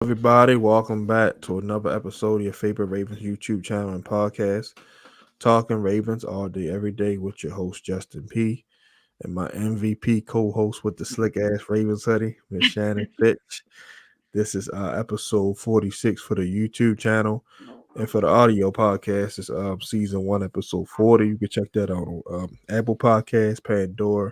Everybody, welcome back to another episode of your favorite Ravens YouTube channel and podcast, Talking Ravens all day, every day with your host Justin P. and my MVP co-host with the slick ass Ravens hoodie, Miss Shannon Finch. This is episode 46 for the YouTube channel, and for the audio podcast, it's season 1, episode 40. You can check that out on Apple Podcasts, Pandora,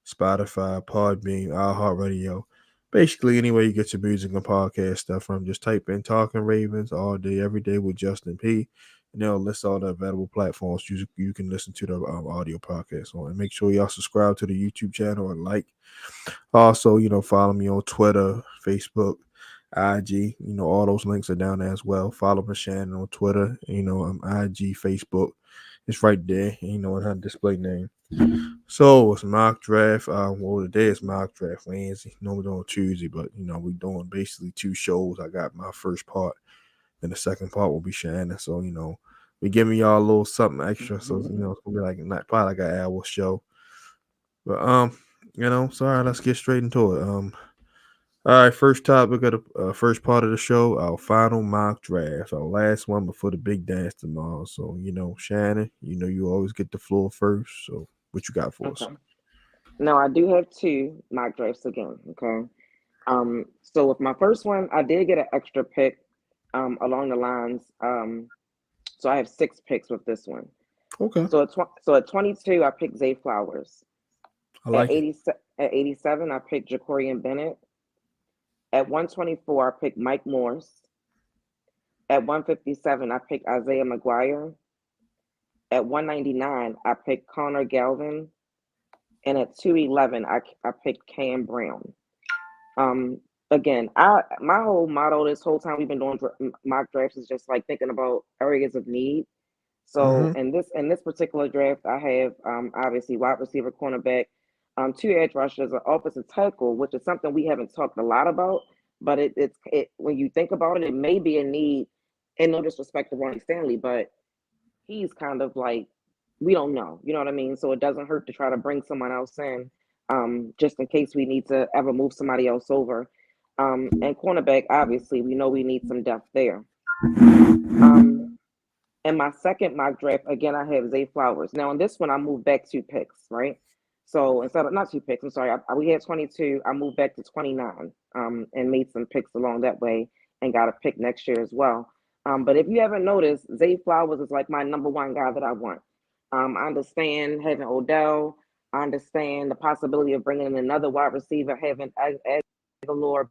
Spotify, Podbean, iHeartRadio. Basically, anywhere you get your music and podcast stuff from, just type in Talking Ravens all day, every day with Justin P. And they'll list all the available platforms you can listen to the audio podcast on. And make sure y'all subscribe to the YouTube channel and like. Also, follow me on Twitter, Facebook, IG. All those links are down there as well. Follow Miss Shannon on Twitter. IG, Facebook. It's right there. In her display name. So it's mock draft. Today is mock draft Wednesday. Normally on Tuesday, but we're doing basically 2 shows. I got my first part, then the second part will be Shannon. So we giving y'all a little something extra. So it's gonna be like not probably like an hour show. But sorry, let's get straight into it. All right, first topic of the first part of the show, our final mock draft, our last one before the big dance tomorrow. So, Shannon, you always get the floor first. So, what you got for us? Okay. Now I do have two mock drafts again. Okay. So with my first one, I did get an extra pick along the lines. So I have 6 picks with this one. Okay, So at 22, I picked Zay Flowers. I At like it. 87, I picked Jacorian Bennett. At 124, I picked Mike Morse. At 157, I picked Isaiah McGuire. At 199, I picked Connor Galvin. And at 211, I picked Cam Brown. Again, I my whole motto this whole time we've been doing mock drafts is just like thinking about areas of need. So Mm-hmm. in this particular draft, I have obviously wide receiver, cornerback, 2 edge rushers, an offensive tackle, which is something we haven't talked a lot about. But it when you think about it, it may be a need. And no disrespect to Ronnie Stanley, but he's kind of like we don't know. You know what I mean? So it doesn't hurt to try to bring someone else in, just in case we need to ever move somebody else over. And cornerback, obviously, we know we need some depth there. Um, in my second mock draft, again, I have Zay Flowers. Now, in this one, I moved back 2 picks, right? So instead of not 2 picks, I'm sorry, we had 22. I moved back to 29, and made some picks along that way and got a pick next year as well. But if you haven't noticed, Zay Flowers is like my number one guy that I want. I understand having Odell. I understand the possibility of bringing in another wide receiver, having Aguilar.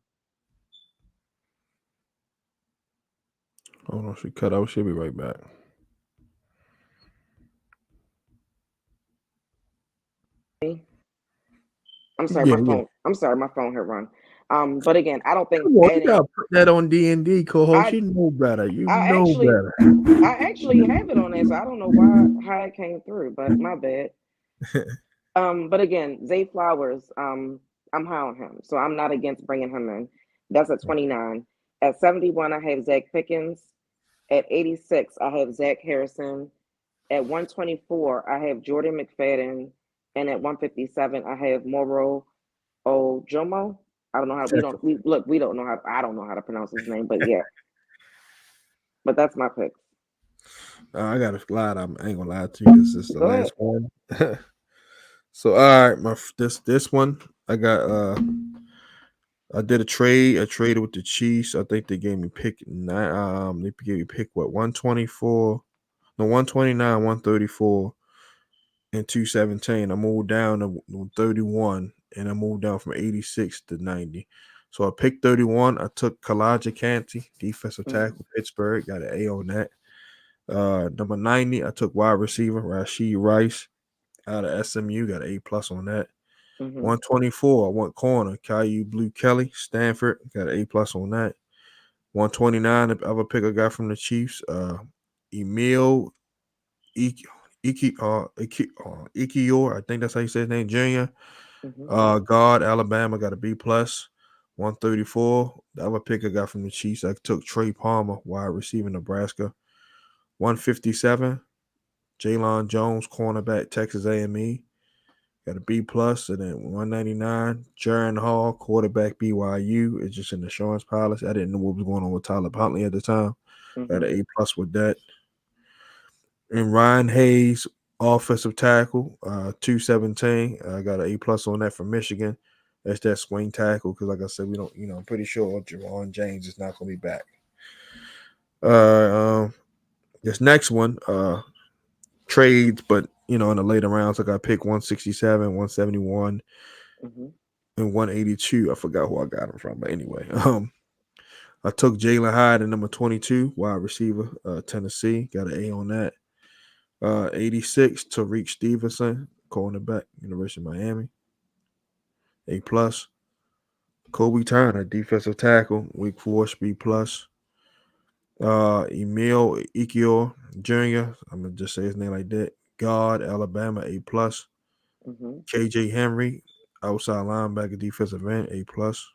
Hold on, she cut out. She'll be right back. I'm sorry, Yeah, my yeah. phone. I'm sorry, my phone had run. But again, I don't think Come on, you adding. gotta put that on D&D, co-host. I You know better. You I know actually better. I actually have it on there, so I don't know why how it came through, but my bad. But again, Zay Flowers, I'm high on him, so I'm not against bringing him in. That's at 29. At 71, I have Zach Pickens. At 86, I have Zach Harrison. At 124, I have Jordan McFadden, and at 157, I have Moro Ojomo. I don't know how we don't know how I don't know how to pronounce his name, but yeah, but that's my pick. I gotta glad I ain't gonna lie to you because this is the Go ahead. last one. So all right, this one I got. I did a trade. I traded with the Chiefs. I think they gave me pick nine. They gave me pick what 124, no 129, 134, and 217. I moved down to 31, and I moved down from 86 to 90. So I picked 31. I took Kalijah Kancey, defensive Mm-hmm. tackle, Pittsburgh. Got an A on that. Number 90, I took wide receiver Rashee Rice out of SMU. Got an A plus on that. Mm-hmm. 124, I went corner. Caillou Blue Kelly, Stanford, got an A plus on that. 129, the other pick I got from the Chiefs, Emil Iki, Ikior, I think that's how you say his name, Junior. Mm-hmm. Guard, Alabama, got a B plus. 134, the other pick I got from the Chiefs, I took Trey Palmer, wide receiver, Nebraska. 157, Jalen Jones, cornerback, Texas A&M. got a B plus, and then 199. Jaron Hall, quarterback BYU, is just an insurance policy. I didn't know what was going on with Tyler Huntley at the time. Got Mm-hmm. an A plus with that. And Ryan Hayes, offensive tackle, 217. I got an A plus on that from Michigan. That's that swing tackle because, like I said, we don't, I'm pretty sure Javon James is not going to be back. This next one, trades, but in the later rounds, I got pick 167, 171, Mm-hmm. and 182. I forgot who I got him from, but anyway, I took Jalen Hyde at number 22, wide receiver, Tennessee. Got an A on that. 86, Tariq Stevenson, cornerback, University of Miami. A plus. Kobe Turner, defensive tackle, Wake Forest, B plus. Emil Ekior Jr., I'm gonna just say his name like that. God, Alabama, A plus. Mm-hmm. KJ Henry, outside linebacker, defensive end, A plus.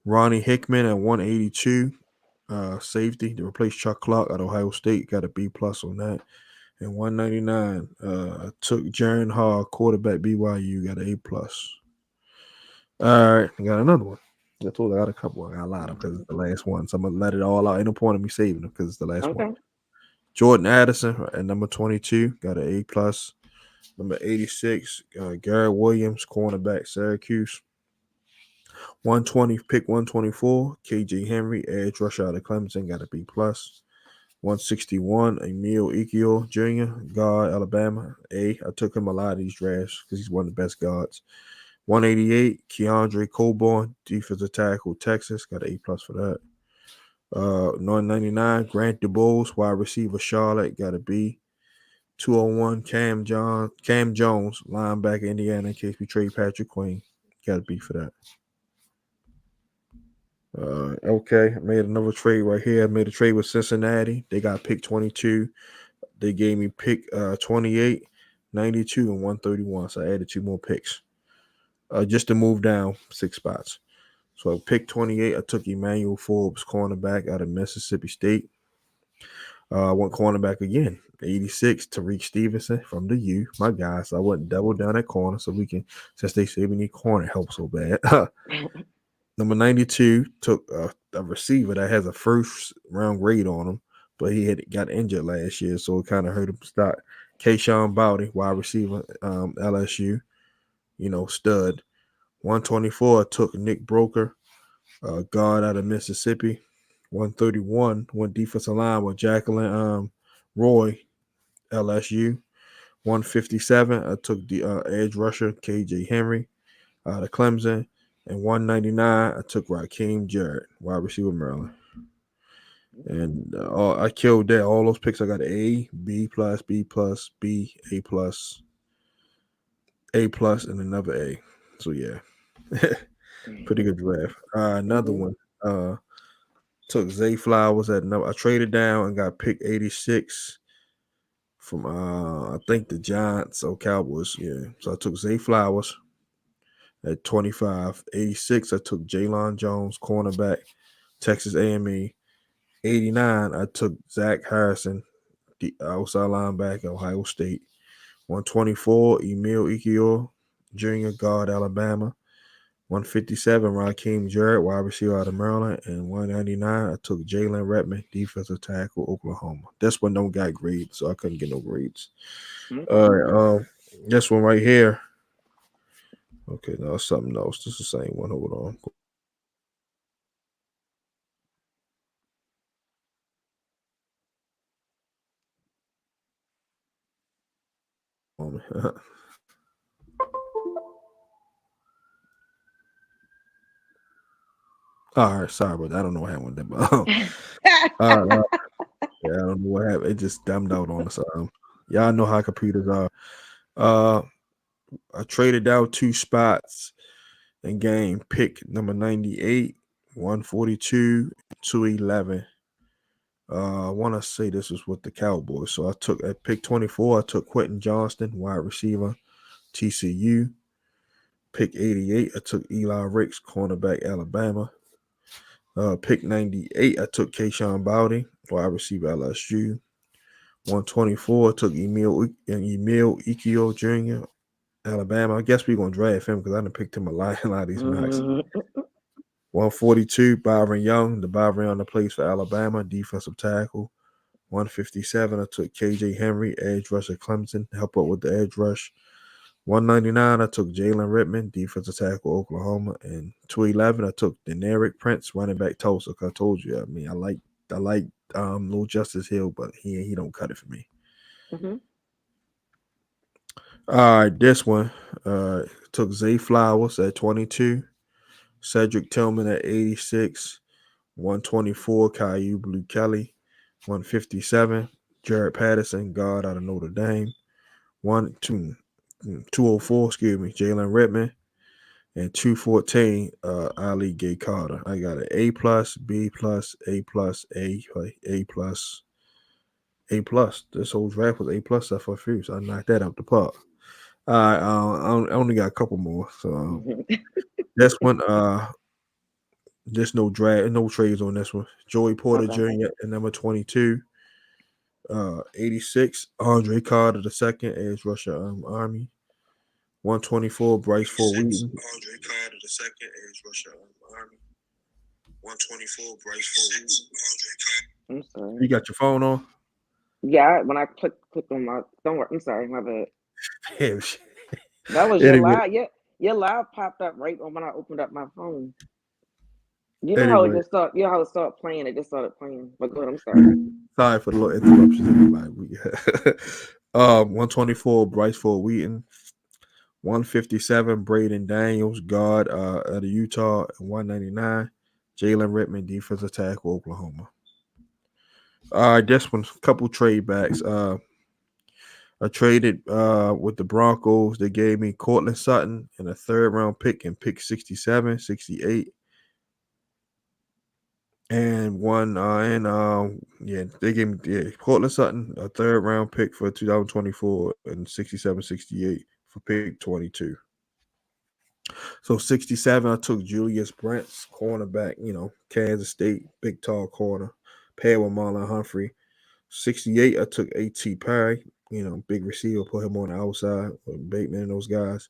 Ronnie Hickman at 182, safety to replace Chuck Clark at Ohio State, got a B plus on that. And 199, I took Jaron Hall, quarterback BYU, got an A plus. All right, I got another one. I told you I got a couple. I got a lot of because it's the last one. So I'm gonna let it all out. Ain't no point in me saving them because it's the last one. Okay. Jordan Addison at number 22, got an A plus. Number 86, Garrett Williams, cornerback, Syracuse. 120, pick 124, KJ Henry, edge rusher out of Clemson, got a B plus. 161, Emil Ekior Jr., guard, Alabama, A. I took him a lot of these drafts because he's one of the best guards. 188, Keandre Coburn, defensive tackle, Texas, got an A plus for that. 199, Grant DuBose, wide receiver, Charlotte, got a B. 201, Cam Jones, linebacker, Indiana, in case we trade Patrick Queen, got a B for that. Okay, I made another trade right here. I made a trade with Cincinnati. They got pick 22. They gave me pick 28, 92, and 131. So I added two more picks just to move down 6 spots. So pick 28, I took Emmanuel Forbes, cornerback out of Mississippi State. I went cornerback again. 86, Tariq Stevenson from the U, my guy. So I went double down at corner so we can, since they say we need corner help so bad. Number 92 took a receiver that has a first round grade on him, but he had got injured last year, so it kind of hurt him start. Kayshawn Bowdy, wide receiver, LSU, stud. 124 took Nick Broker, guard out of Mississippi. 131 went defensive line with Jacqueline Roy, LSU. 157 I took the edge rusher KJ Henry out of Clemson. And 199, I took Raheem Jarrett, wide receiver, Maryland. And I killed that. All those picks, I got A, B plus, B plus, B, A plus, A plus, and another A. So yeah, pretty good draft. Another Mm-hmm. one. Took Zay Flowers at number. I traded down and got pick 86 from I think the Giants or Cowboys. Yeah. So I took Zay Flowers at 25. 86, I took Jalon Jones, cornerback, Texas A&M. 89, I took Zach Harrison, the outside linebacker, Ohio State. 124, Emil Ekior, junior guard, Alabama. 157, Raheem Jarrett, wide receiver out of Maryland. And 199, I took Jalen Redmond, defensive tackle, Oklahoma. This one don't got grades, so I couldn't get no grades. All Okay. right, this one right here. Okay, no, it's something else. This is the same one. Hold on. All right, sorry about that. I don't know what happened with that, but uh, yeah, I don't know what happened. It just dumbed out on us. Y'all know how computers are. Uh, I traded out 2 spots and gained pick number 98, 142, 211. I want to say this was with the Cowboys. So I took at pick 24, I took Quentin Johnston, wide receiver, TCU. Pick 88, I took Eli Ricks, cornerback, Alabama. Pick 98, I took Kayshawn Bowdy, wide receiver, LSU. 124, I took Emil Ekior Jr., Alabama. I guess we're gonna draft him because I done picked him a lot, a lot of these mocks. Mm-hmm. 142, Byron Young. The Byron Young that plays for Alabama, defensive tackle. 157, I took KJ Henry, edge rusher Clemson, help out with the edge rush. 199, I took Jalen Rittman, defensive tackle Oklahoma, and 211, I took Deneric Prince, running back Tulsa. Cause I told you, I mean, I like Lil Justice Hill, but he don't cut it for me. Mm-hmm. All right, this one took Zay Flowers at 22, Cedric Tillman at 86, 124, Caillou Blue Kelly, 157, Jared Patterson, guard out of Notre Dame, 204, excuse me, Jalen Redmond, and 214, Ali Gay Carter. I got an A plus, B plus, A plus, A plus, A plus. This whole draft was A plus stuff for a few, so I knocked that out the park. All right, I only got a couple more. So this one, there's no drag, no trades on this one. Joey Porter Okay. Jr. at number 22. 86, Andre Carter the second, edge rusher Army. 124, Bryce Ford Wheaton. Andre Carter the second, edge rusher Army. 124, Bryce Ford Wheaton. I'm sorry. You got your phone on? Yeah, when I click on my, don't worry. I'm sorry, my bad. Damn. That was your Anyway, live. Yeah, your live popped up right when I opened up my phone. You know how it anyway. just start. You know how it started playing. It just started playing. But go ahead. I'm sorry. Sorry for the little interruptions, everybody. 124, Bryce Ford Wheaton. 157, Braden Daniels, guard out of Utah. And 199, Jalen Rittman, defensive tackle, Oklahoma. All right, this one's a couple trade backs. I traded with the Broncos. They gave me Cortland Sutton and a third round pick and pick 67, 68. And one they gave me Cortland Sutton, a third round pick for 2024 and 67, 68 for pick 22. So 67, I took Julius Brents, cornerback, Kansas State, big tall corner, paired with Marlon Humphrey. 68, I took A.T. Perry, big receiver, put him on the outside with Bateman and those guys.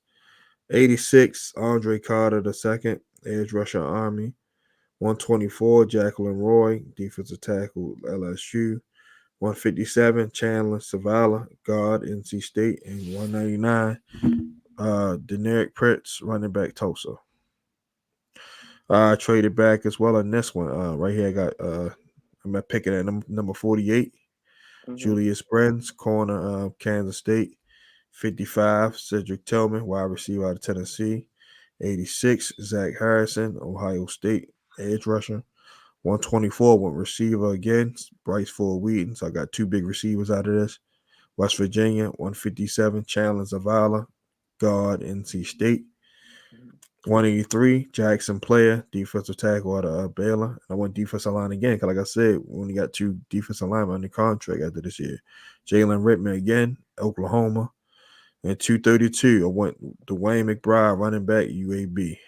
86, Andre Carter the second, edge rusher Army. 124, Jacqueline Roy, defensive tackle LSU. 157, Chandler Savala, guard NC State. And 199, Deneric Prince, running back Tulsa. I traded back as well on this one. Right here, I got I'm picking at number 48. Mm-hmm. Julius Brents, corner Kansas State. 55, Cedric Tillman, wide receiver out of Tennessee. 86, Zach Harrison, Ohio State, edge rusher. 124, went receiver again, Bryce Ford Wheaton. So I got two big receivers out of this. West Virginia, 157, Chandler Zavala, guard, NC State. 183, Jackson Player, defensive tackle out of Baylor. I went defensive line again because, like I said, we only got two defensive linemen under contract after this year. Jalen Rittman again, Oklahoma. And 232, I went Dwayne McBride, running back, UAB.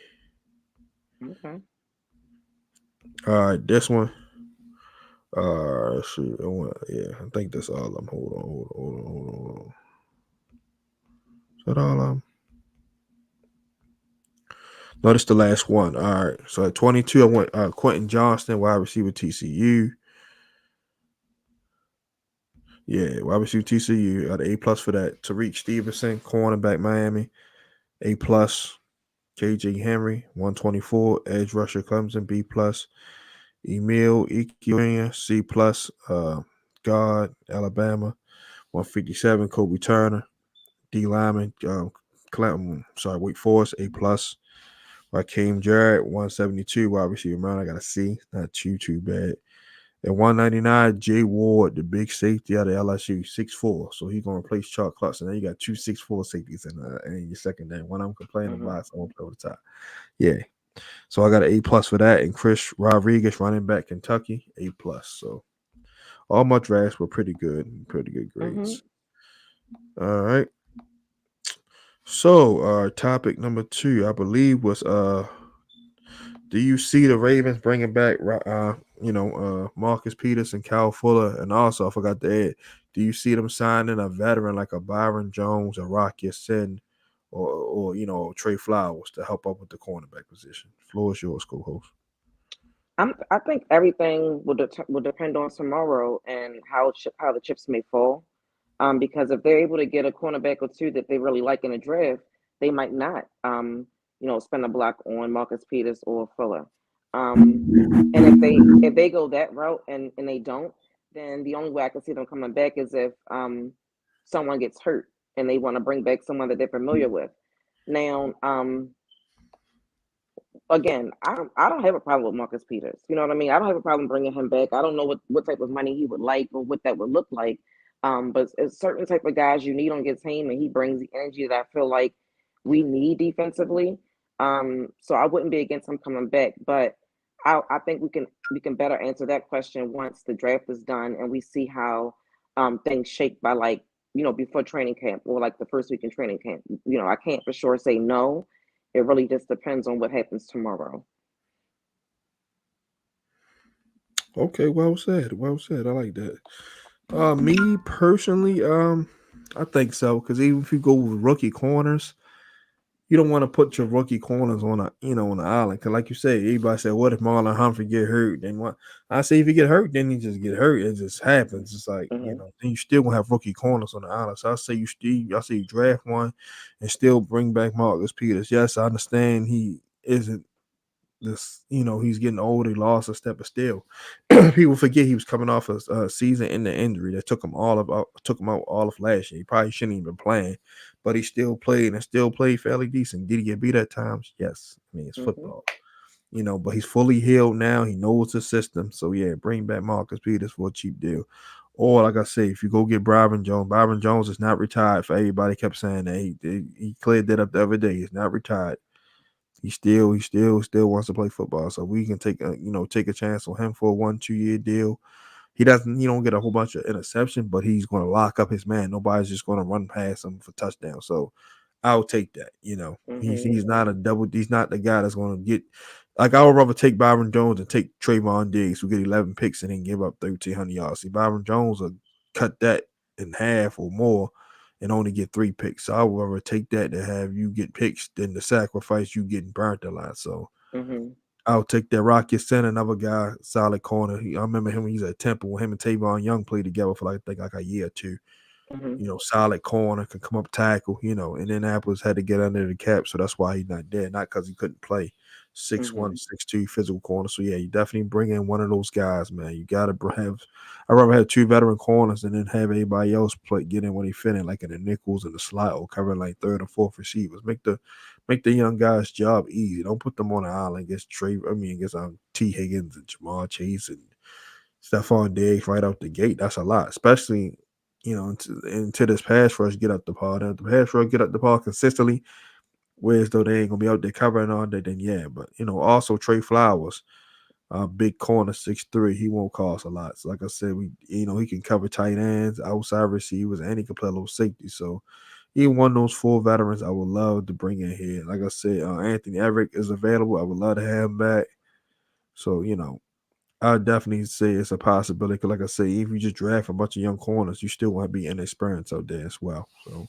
Okay. All right, this one. Shoot, I think that's all of them. Hold on. Is that all of them? No, this is the last one. All right. So at 22, I went Quentin Johnston, wide receiver TCU. Yeah, wide receiver TCU. Got an A plus for that. Tariq Stevenson, cornerback Miami. A plus. KJ Henry, 124. Edge rusher Clemson, B plus. Emil Jr., C plus. Guard, Alabama. 157. Kobe Turner. D lineman. Wake Forest, A plus. Raheem Jarrett, 172, wide receiver man. I got a C. Not too bad. At 199, Jay Ward, the big safety out of LSU, 6'4". So he's gonna replace Chuck Clutch. And then you got two 6'4" safeties in your secondary. One I'm complaining Mm-hmm. about, so I'm gonna play over the top. Yeah. So I got an A plus for that. And Chris Rodriguez, running back Kentucky, A plus. So all my drafts were pretty good Mm-hmm. grades. All right. So topic number 2, I believe, was do you see the Ravens bringing back, Marcus Peters and Kyle Fuller? And also, I forgot to add, do you see them signing a veteran like a Byron Jones, a Rocky Sin, or Trey Flowers to help up with the cornerback position. Floor is yours, co-host. I think everything will depend on tomorrow and how the chips may fall. Because if they're able to get a cornerback or two that they really like in a draft, they might not, spend a block on Marcus Peters or Fuller. Um, and if they go that route and they don't, then the only way I can see them coming back is if someone gets hurt and they want to bring back someone that they're familiar with. Now, again, I don't have a problem with Marcus Peters. You know what I mean? I don't have a problem bringing him back. I don't know what type of money he would like or what that would look like. But it's certain type of guys you need on your team, and he brings the energy that I feel like we need defensively. So I wouldn't be against him coming back, but I think we can better answer that question once the draft is done and we see how things shake by, like, before training camp or like the first week in training camp. I can't for sure say no. It really just depends on what happens tomorrow. Okay, well said. Well said. I like that. Me personally, I think so because even if you go with rookie corners, you don't want to put your rookie corners on on the island. Cause like you said, everybody said, "What if Marlon Humphrey get hurt?" Then what? I say, if he get hurt, then he just get hurt. It just happens. It's like Hmm. then you still gonna have rookie corners on the island. So I say you draft one, and still bring back Marcus Peters. Yes, I understand he isn't this. He's getting older. He lost a step, but still, people forget he was coming off a season in the injury that took him out all of last year. He probably shouldn't even been playing, but he still played and still played fairly decent. Did he get beat at times? Yes. I mean, it's Hmm. football. But he's fully healed now. He knows the system. So yeah, bring back Marcus Peters for a cheap deal. Or like I say, if you go get Byron Jones is not retired. For everybody kept saying that he cleared that up the other day. He's not retired. He still wants to play football. So we can take a chance on him for a 1-2 year deal. He don't get a whole bunch of interception, but he's going to lock up his man. Nobody's just going to run past him for touchdown. So I'll take that. Hmm. He's not a double. He's not the guy that's going to get. Like, I would rather take Byron Jones and take Trayvon Diggs, who get 11 picks and then give up 1,300 yards. See, Byron Jones will cut that in half or more and only get 3 picks. So I would rather take that to have you get picks than the sacrifice you getting burnt a lot. So Hmm. I'll take that. Rocky Center, another guy, solid corner. I remember him when he was at Temple. When him and Tavon Young played together for I think like a year or two. Hmm. Solid corner, can come up tackle, Indianapolis had to get under the cap, so that's why he's not there. Not because he couldn't play. 6'1", Hmm. 6'2", physical corner. So yeah, you definitely bring in one of those guys, man. You gotta have. I rather have two veteran corners and then have everybody else get in when they fit in, like in the nickels and the slot, or covering like third and fourth receivers. Make the young guys' job easy. Don't put them on the island against against T. Higgins and Jamar Chase and Stephon Diggs right out the gate. That's a lot, especially into this pass rush get up the ball. If the pass rush get up the ball consistently, whereas though they ain't gonna be out there covering all day, then yeah. But also Trey Flowers, big corner, 6'3", he won't cost a lot. So like I said, he can cover tight ends, outside receivers, and he can play a little safety. So even one of those four veterans, I would love to bring in here. Like I said, Anthony Everett is available. I would love to have him back. So I definitely say it's a possibility. 'Cause like I say, if you just draft a bunch of young corners, you still want to be inexperienced out there as well. So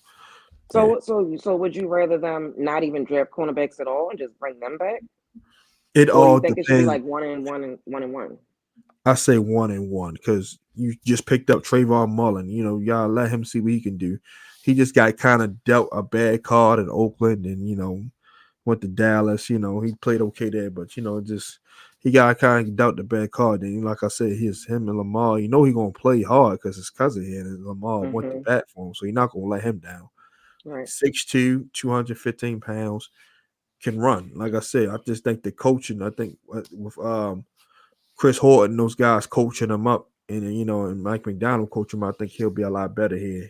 yeah, So would you rather them not even draft cornerbacks at all and just bring them back, it or you all think it should be depends. like one and one and one and one? I say 1-1 because you just picked up Trayvon Mullen. Y'all let him see what he can do. He just got kind of dealt a bad card in Oakland, and went to Dallas. He played okay there, but just he got kind of dealt the bad card. And like I said, him and Lamar. He gonna play hard because his cousin here and Lamar went to Hmm. bat for him, so he's not gonna let him down. Right. 6'2", 215 pounds, can run. Like I said, I just think the coaching. I think with Chris Horton, those guys coaching him up, and then, and Mike McDonald coaching him, I think he'll be a lot better here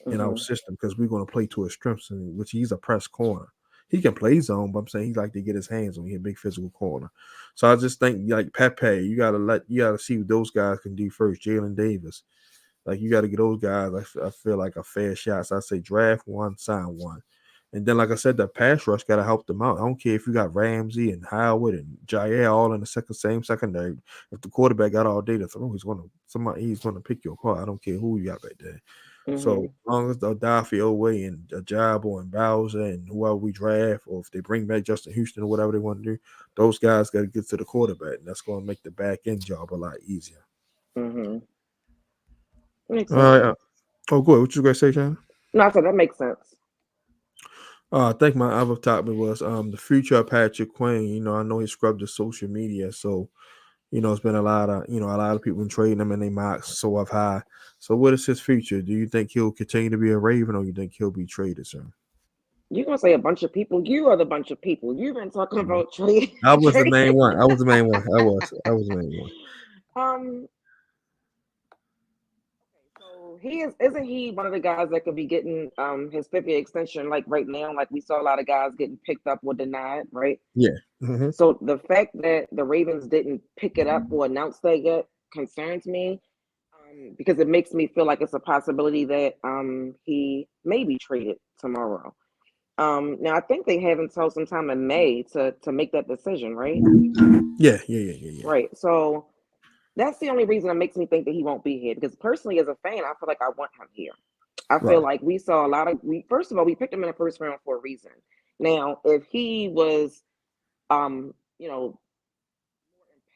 in our Hmm. system because we're going to play to his strengths, which he's a press corner. He can play zone, but I'm saying he like to get his hands on. He's a big physical corner. So I just think like Pepe, you gotta see what those guys can do first. Jalen Davis, like you got to get those guys. I feel like a fair shot. So I say draft one, sign one. And then, like I said, the pass rush got to help them out. I don't care if you got Ramsey and Howard and Jair all in the same secondary. If the quarterback got all day to throw, he's gonna pick your apart. I don't care who you got back there. So Mm-hmm. as long as Adafio and Ajabo and Bowser and whoever we draft, or if they bring back Justin Houston or whatever they want to do, those guys got to get to the quarterback, and that's going to make the back end job a lot easier. Mm-hmm. Makes All sense. right. Oh, good. What you gonna say, John? No, I said that makes sense. I think my other topic was the future of Patrick Queen. I know he scrubbed the social media, so it's been a lot of people trading him and they mocks so up high. So what is his future? Do you think he'll continue to be a Raven, or you think he'll be traded soon? You're gonna say a bunch of people. You are the bunch of people. You've been talking Mhm. about trade. I was the trade. main one. I was the main one. I was the main one. um. So he is. Isn't he one of the guys that could be getting his 50 extension like right now? Like we saw a lot of guys getting picked up or denied, right? Yeah. Hmm. So the fact that the Ravens didn't pick it up or announce that yet concerns me, because it makes me feel like it's a possibility that he may be traded tomorrow. Now I think they have until sometime in May to make that decision, right? Yeah. Yeah. Yeah. Yeah. Yeah. Right. So that's the only reason that makes me think that he won't be here. Because personally, as a fan, I feel like I want him here. I feel Right. like we saw a lot of we first of all we picked him in the first round for a reason. Now, if he was you know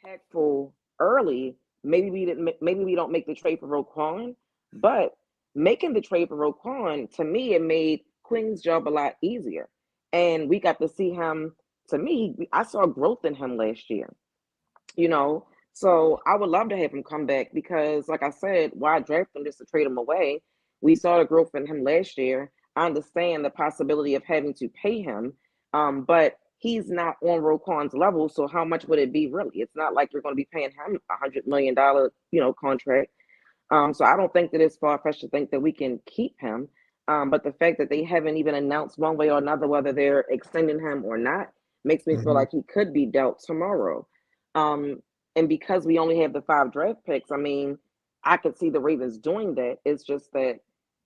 impactful early, maybe we don't make the trade for Roquan, but making the trade for Roquan, to me, it made Queen's job a lot easier. And we got to see him, to me, I saw growth in him last year, you know. So I would love to have him come back because, like I said, why draft him just to trade him away? We saw the growth in him last year. I understand the possibility of having to pay him, but he's not on Roquan's level. So how much would it be really? It's not like you're going to be paying him $100 million, contract. So I don't think that it's far fetched to think that we can keep him. But the fact that they haven't even announced one way or another whether they're extending him or not makes me feel Hmm. like he could be dealt tomorrow. Um, and because we only have the 5 draft picks, I mean, I could see the Ravens doing that. It's just that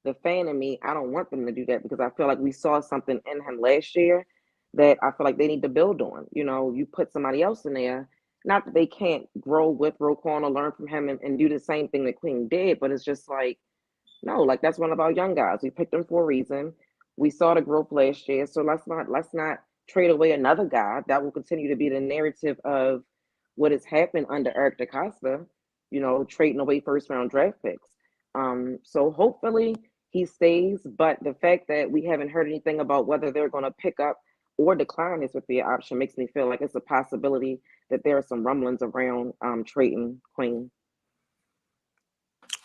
the fan in me, I don't want them to do that because I feel like we saw something in him last year that I feel like they need to build on. You put somebody else in there, not that they can't grow with Roquan or learn from him and do the same thing that Queen did, but it's just like, no, like that's one of our young guys. We picked him for a reason. We saw the growth last year, so let's not trade away another guy. That will continue to be the narrative of what has happened under Eric DeCosta, trading away first round draft picks. So hopefully he stays, but the fact that we haven't heard anything about whether they're going to pick up or decline his fifth year option makes me feel like it's a possibility that there are some rumblings around trading Queen.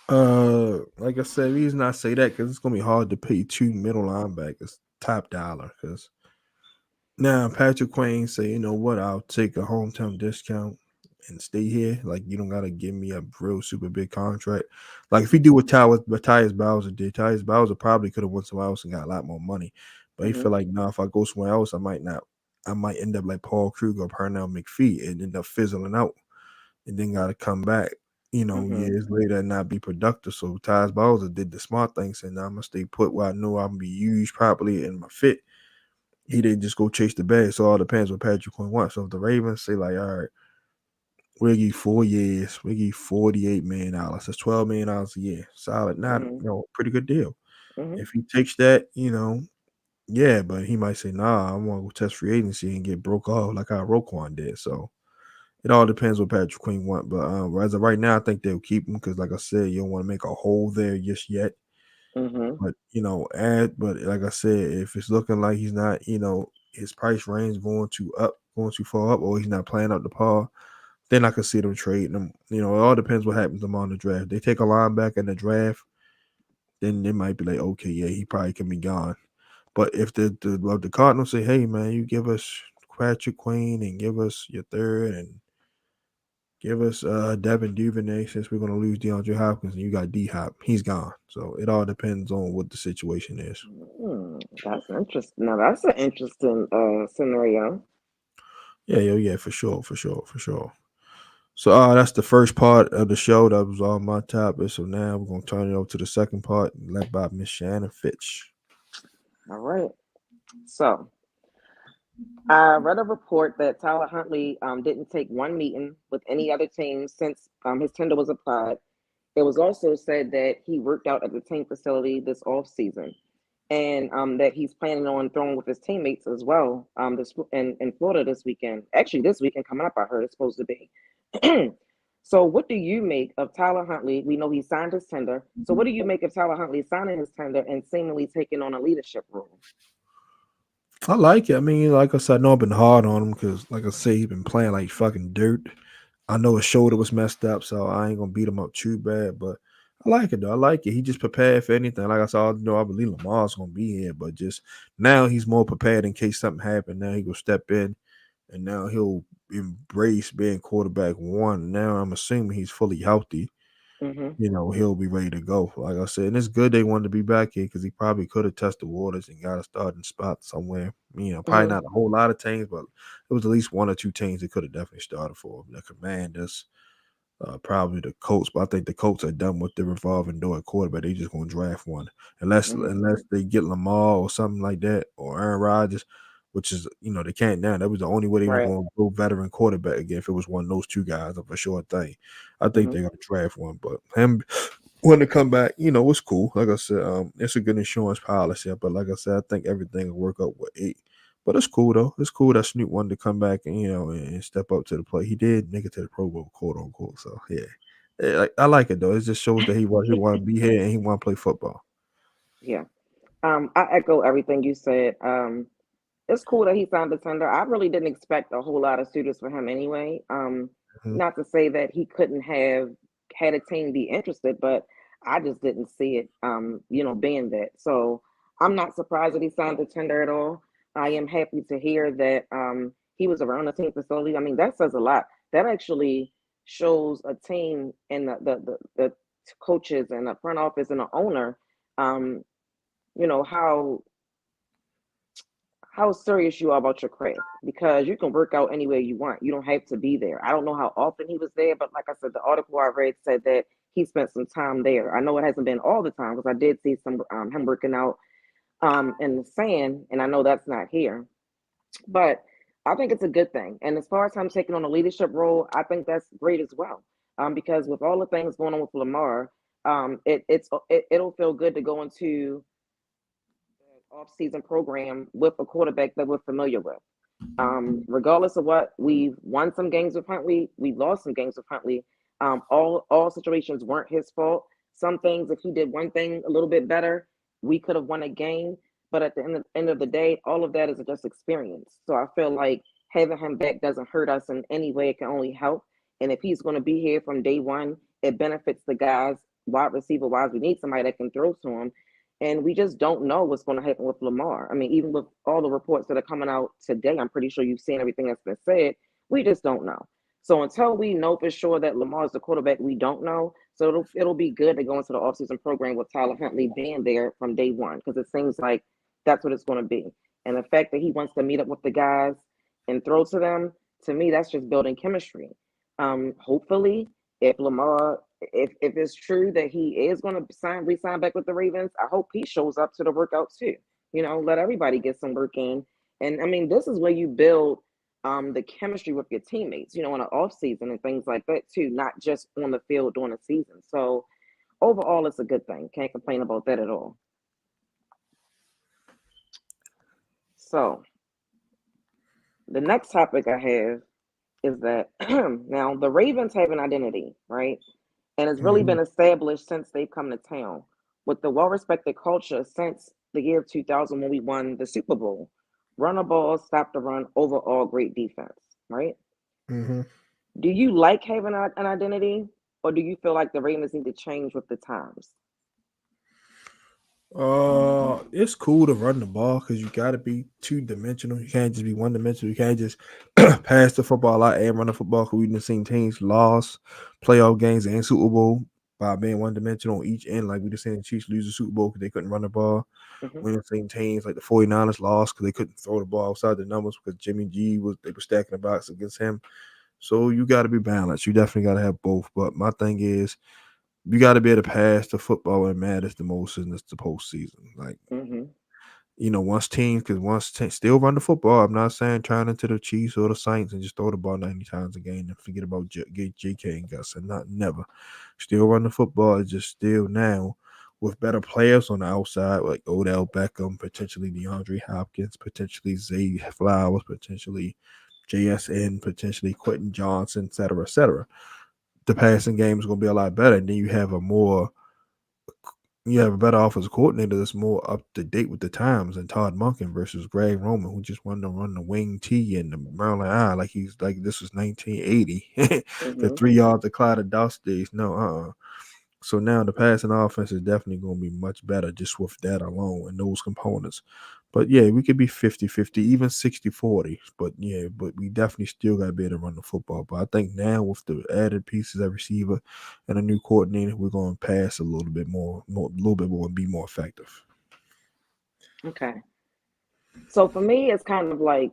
Like I said, the reason I say that because it's gonna be hard to pay two middle linebackers top dollar. Because now Patrick Queen say, you know what, I'll take a hometown discount and stay here. Like you don't gotta give me a real super big contract. Like if he do what Tyus Bowser did, Tyus Bowser probably could have went somewhere else and got a lot more money. But he Hmm. feel like now if I go somewhere else, I might not. I might end up like Paul Kruger or Pernell McPhee and end up fizzling out and then got to come back, Hmm. years later and not be productive. So Tyus Bowser did the smart thing, saying, "Now I'm gonna stay put where I know I'm gonna be used properly in my fit." He didn't just go chase the bag. So it all depends what Patrick Quinn wants. So if the Ravens say like, "All right, we'll give you 4 years, we'll give you $48 million. That's $12 million a year. Solid, not Hmm. pretty good deal." Hmm. If he takes that, yeah, but he might say, "Nah, I want to go test free agency and get broke off like how Roquan did." So it all depends what Patrick Queen want, but as of right now, I think they'll keep him because, like I said, you don't want to make a hole there just yet. Hmm. But but like I said, if it's looking like he's not, his price range going too far up, or he's not playing up the par, then I could see them trading him. It all depends what happens to him on the draft. They take a linebacker in the draft, then they might be like, okay, yeah, he probably can be gone. But if the Cardinals say, hey man, you give us Patrick Queen and give us your third and give us Devin Duvernay since we're gonna lose DeAndre Hopkins and you got D Hop. He's gone. So it all depends on what the situation is. That's interesting. Now that's an interesting scenario. Yeah, yeah, for sure, for sure, for sure. So that's the first part of the show. That was all my topic. So now we're gonna turn it over to the second part, led by Miss Shannon Fitch. All right. So I read a report that Tyler Huntley didn't take one meeting with any other team since his tender was applied. It was also said that he worked out at the team facility this off season, and that he's planning on throwing with his teammates as well. This in Florida this weekend. Actually, this weekend coming up, I heard it's supposed to be. So, what do you make of Tyler Huntley? We know he signed his tender. So, what do you make of Tyler Huntley signing his tender and seemingly taking on a leadership role? I like it. I mean, like I said, I know I've been hard on him because, like I say, he's been playing like fucking dirt. I know his shoulder was messed up, so I ain't gonna beat him up too bad. But I like it though. I like it. He just prepared for anything. Like I said, I believe Lamar's gonna be here, but just now he's more prepared in case something happened. Now he will step in, and now he'll embrace being quarterback one. Now I'm assuming he's fully healthy. Mm-hmm. He'll be ready to go. Like I said, and it's good they wanted to be back here because he probably could have tested the waters and got a starting spot somewhere. Probably Mm-hmm. not a whole lot of teams, but it was at least one or two teams that could have definitely started for him. The Commanders, probably the Colts, but I think the Colts are done with the revolving door at quarterback. They just gonna draft one, Mm-hmm. unless they get Lamar or something like that, or Aaron Rodgers, which is they can't now. That was the only way they was Right. gonna go veteran quarterback again if it was one of those two guys of a sure thing. I think Mm-hmm. they're gonna draft one, but him when to come back, it's cool. Like I said, it's a good insurance policy. But like I said, I think everything will work out with eight. But it's cool though. It's cool that Snoop wanted to come back and and step up to the plate. He did make it to the Pro Bowl, quote unquote. So yeah. Like, I like it though. It just shows that he want to be here and he want to play football. Yeah. I echo everything you said. It's cool that he signed the tender. I really didn't expect a whole lot of suitors for him anyway. Mhm. Not to say that he couldn't have had a team be interested, but I just didn't see it, being that. So I'm not surprised that he signed the tender at all. I am happy to hear that he was around the team facility. I mean, that says a lot. That actually shows a team and the coaches and the front office and the owner, um, how serious you are about your craft, because you can work out anywhere you want. You don't have to be there. I don't know how often he was there, but like I said, the article I read said that he spent some time there. I know it hasn't been all the time because I did see some him working out in the sand, and I know that's not here. But I think it's a good thing. And as far as him taking on a leadership role, I think that's great as well. Because with all the things going on with Lamar, it'll feel good to go into off-season program with a quarterback that we're familiar with. Regardless of what, we've won some games with Huntley, we've lost some games with Huntley. All situations weren't his fault. Some things, if he did one thing a little bit better, we could have won a game. But at the end of the day, all of that is just experience. So I feel like having him back doesn't hurt us in any way. It can only help. And if he's going to be here from day one, it benefits the guys, wide receiver wise. We need somebody that can throw to him, and we just don't know what's going to happen with Lamar. I mean, even with all the reports that are coming out today, I'm pretty sure you've seen everything that's been said. We just don't know. So until we know for sure that Lamar's the quarterback, we don't know. So it'll be good to go into the offseason program with Tyler Huntley being there from day one, because it seems like that's what it's going to be. And the fact that he wants to meet up with the guys and throw to them, to me, that's just building chemistry. Hopefully, if Lamar, if it's true that he is going to resign back with the Ravens, I hope he shows up to the workout too. Let everybody get some work in. And I mean, this is where you build the chemistry with your teammates, in the off season and things like that too, not just on the field during the season. So overall, it's a good thing. Can't complain about that at all. So the next topic I have is that now the Ravens have an identity, right? And it's really Mhm. been established since they've come to town with the well respected culture since the year of 2000 when we won the Super Bowl. Run a ball, stop the run, overall great defense, right? Mhm. Do you like having an identity, or do you feel like the Ravens need to change with the times? It's cool to run the ball because you got to be two dimensional. You can't just be one dimensional. You can't just pass the football out and run the football. Because we've been seeing teams lost playoff games and Super Bowl by being one dimensional on each end. Like we just seen the Chiefs lose the Super Bowl because they couldn't run the ball. Hmm. We've seen teams like the 49ers lost because they couldn't throw the ball outside the numbers because Jimmy G was they were stacking the box against him. So you got to be balanced. You definitely got to have both. But my thing is, you got to be able to pass the football when it matters the most in the postseason. Like Hmm. Still run the football. I'm not saying turn into the Chiefs or the Saints and just throw the ball 90 times a game and forget about JK and Gus. And not never. Still run the football. It's just still now with better players on the outside, like Odell Beckham, potentially DeAndre Hopkins, potentially Zay Flowers, potentially JSN, potentially Quentin Johnson, et cetera, et cetera. The passing game is going to be a lot better. And then you have a better offensive coordinator that's more up to date with the times than Todd Monken versus Greg Roman, who just wanted to run the wing T and the Maryland I like he's like this was 1980. The Mm-hmm. 3 yards to Clyde of Dust days. No, So now the passing offense is definitely going to be much better just with that alone and those components. But yeah, we could be 50-50, even 60-40. But yeah, but we definitely still got to be able to run the football. But I think now with the added pieces at receiver and a new coordinator, we're going to pass a little bit more and be more effective. Okay. So for me, it's kind of like